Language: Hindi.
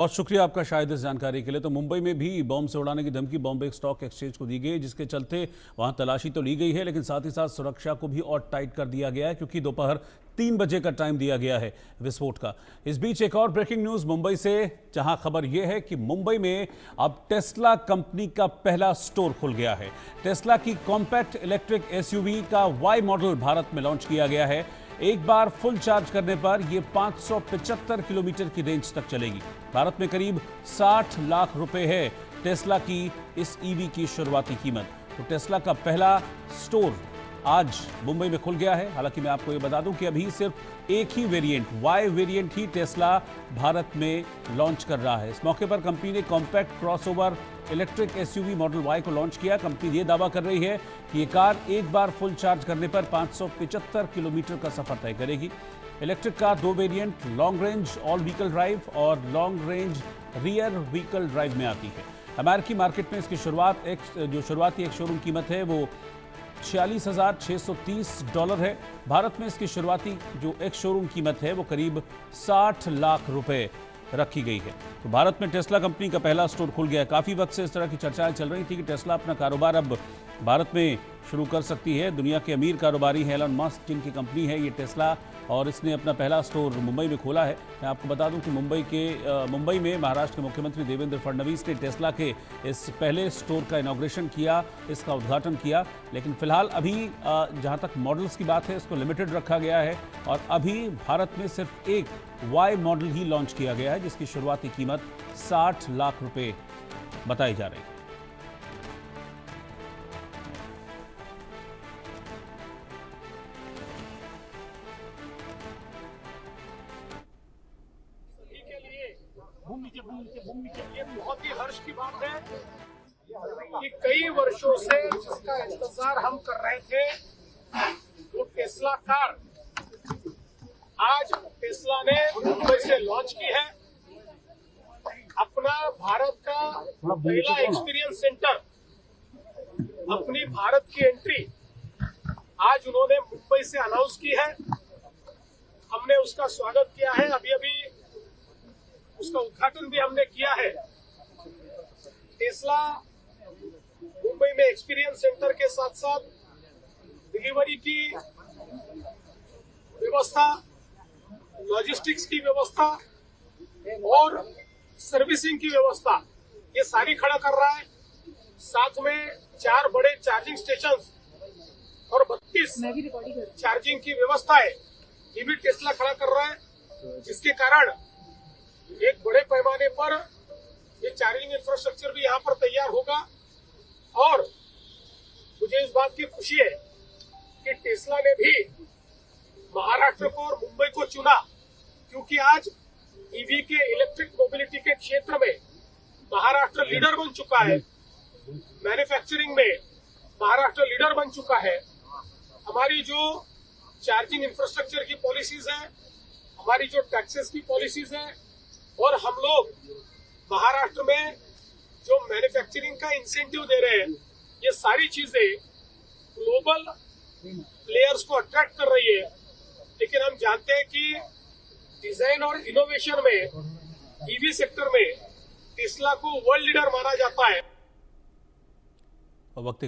बहुत शुक्रिया आपका शायद इस जानकारी के लिए। तो मुंबई में भी बॉम्ब से उड़ाने की धमकी बॉम्बे स्टॉक एक्सचेंज को दी गई, जिसके चलते वहां तलाशी तो ली गई है, लेकिन साथ ही साथ सुरक्षा को भी और टाइट कर दिया गया है, क्योंकि दोपहर 3 बजे का टाइम दिया गया है विस्फोट का। इस बीच एक और ब्रेकिंग न्यूज मुंबई से, जहां खबर यह है कि मुंबई में अब टेस्ला कंपनी का पहला स्टोर खुल गया है। टेस्ला की कॉम्पैक्ट इलेक्ट्रिक एसयूवी का वाई मॉडल भारत में लॉन्च किया गया है। एक बार फुल चार्ज करने पर यह 575 किलोमीटर की रेंज तक चलेगी। भारत में करीब 60 लाख रुपए है टेस्ला की इस ईवी की शुरुआती कीमत। तो टेस्ला का पहला स्टोर आज मुंबई में खुल गया है। हालांकि मैं आपको यह बता दूं कि अभी सिर्फ एक ही वेरिएंट, वाई वेरिएंट ही टेस्ला भारत में लॉन्च कर रहा है। इस मौके पर कंपनी ने compact crossover electric SUV model Y को लॉन्च किया। कंपनी ये दावा कर रही है कि ये कार एक बार फुल चार्ज करने पर 575 किलोमीटर का सफर तय करेगी। Electric car 2 variant, long range all vehicle drive और long range rear vehicle drive में आती है। अमेरिकी मार्केट में इसकी शुरुआती एक शोरूम कीमत है वो $46,630 है। भारत में इसकी शुरुआती जो एक शोरूम कीमत है वो करीब 60 लाख रुपए रखी गई है। तो भारत में टेस्ला कंपनी का पहला स्टोर खुल गया है। काफ़ी वक्त से इस तरह की चर्चाएं चल रही थी कि टेस्ला अपना कारोबार अब भारत में शुरू कर सकती है। दुनिया के अमीर कारोबारी हैं एलन मस्क, जिनकी कंपनी है ये टेस्ला, और इसने अपना पहला स्टोर मुंबई में खोला है। मैं आपको बता दूं कि मुंबई में महाराष्ट्र के मुख्यमंत्री देवेंद्र फडणवीस ने टेस्ला के इस पहले स्टोर का इनॉग्रेशन किया, इसका उद्घाटन किया। लेकिन फिलहाल अभी जहां तक मॉडल्स की बात है, इसको लिमिटेड रखा गया है और अभी भारत में सिर्फ एक वाई मॉडल ही लॉन्च किया गया है, जिसकी शुरुआती कीमत 60 लाख रुपए बताई जा रही है। ये बहुत ही हर्ष की बात है कि कई वर्षों से जिसका इंतजार हम कर रहे थे, वो टेस्ला कार आज टेस्ला ने मुंबई से लॉन्च की है। अपना भारत का पहला एक्सपीरियंस सेंटर, अपनी भारत की एंट्री आज उन्होंने मुंबई से अनाउंस की है। हमने उसका स्वागत किया है, अभी अभी उसका उद्घाटन भी हमने किया है। टेस्ला मुंबई में एक्सपीरियंस सेंटर के साथ साथ डिलीवरी की व्यवस्था, लॉजिस्टिक्स की व्यवस्था और सर्विसिंग की व्यवस्था, ये सारी खड़ा कर रहा है। साथ में 4 बड़े चार्जिंग स्टेशंस और 32 चार्जिंग की व्यवस्था है, ये भी टेस्ला खड़ा कर रहा है, जिसके कारण एक बड़े पैमाने पर ये चार्जिंग इंफ्रास्ट्रक्चर भी यहाँ पर तैयार होगा। और मुझे इस बात की खुशी है कि टेस्ला ने भी महाराष्ट्र को और मुंबई को चुना, क्योंकि आज ईवी के इलेक्ट्रिक मोबिलिटी के क्षेत्र में महाराष्ट्र लीडर बन चुका है। मैन्युफैक्चरिंग में महाराष्ट्र लीडर बन चुका है। हमारी जो चार्जिंग इंफ्रास्ट्रक्चर की पॉलिसीज है, हमारी जो टैक्सेस की पॉलिसीज है, और हम लोग महाराष्ट्र में जो मैन्युफैक्चरिंग का इंसेंटिव दे रहे हैं, ये सारी चीजें ग्लोबल प्लेयर्स को अट्रैक्ट कर रही है। लेकिन हम जानते हैं कि डिजाइन और इनोवेशन में, ईवी सेक्टर में टेस्ला को वर्ल्ड लीडर माना जाता है। वक्त